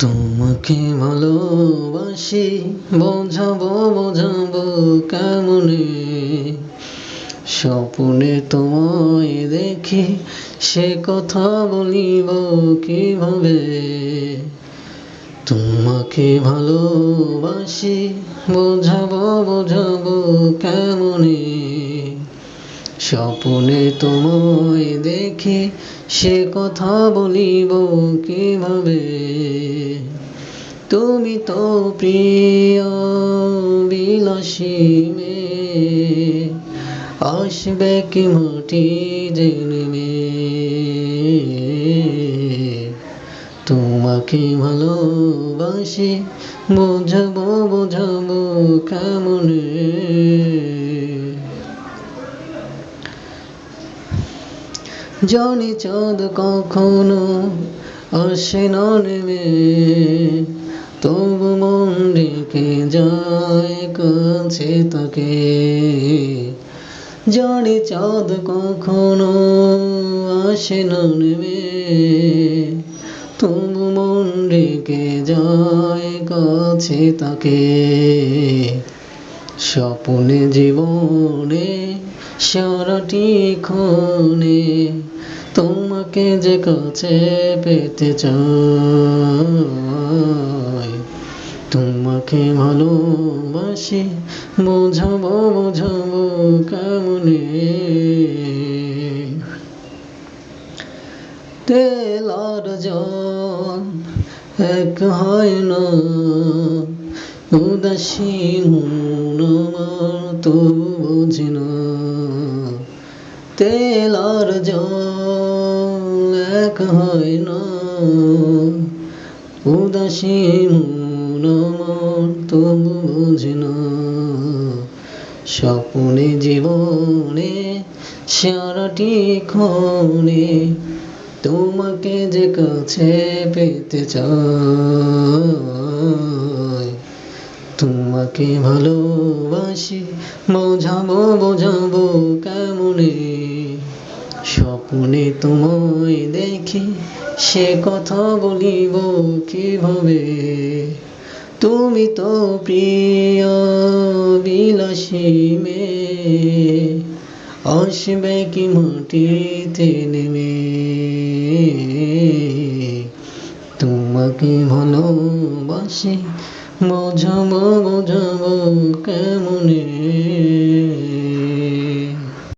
তোমাকে ভালোবাসি, বোঝাবো বোঝাবো কেমনে। স্বপ্নে তোমায় দেখি, সে কথা বলিব কিভাবে। তোমাকে ভালোবাসি, বোঝাবো বোঝাবো কেমনে। স্বপ্নে তোমায় দেখি, সে কথা বলিব কিভাবে। তুমি তো প্রিয় বিলাসী মেয়ে, আসবে কি মাটিতে নেমে। তোমাকে ভালোবাসি, বোঝাবো বোঝাবো কেমনে। জানি চাঁদ কখনো আসে না নেমে, তবু মন রেখে যায় কাছে তাকে। জানি চাঁদ কখনো আসে না নেমে, তবু মন রেখে যায় কাছে তাকে। স্বপ্নে জীবনে সারাটি ক্ষণে তোমাকে যে কাছে পেতে চাই। তোমাকে ভালোবাসি, বোঝাবো বোঝাবো কেমনে। তেল আর জল এক হয় না, উদাসীন মন আমার তবু বোঝে না। তেল আর জল এক হয় না, উদাসীন মন আমার তবু বোঝে না। স্বপ্নে জীবনে সারাটি ক্ষণে তোমাকে যে কাছে পেতে চাই। তোমাকে ভালোবাসি, বোঝাবো বোঝাবো কেমনে। স্বপ্নে তোমায় দেখি, সে কথা বলিব কিভাবে। তুমি তো প্রিয় বিলাসী মেয়ে, আসবে কি মাটিতে নেমে। তোমাকে ভালোবাসি, বোঝাবো বোঝাবো কেমনে।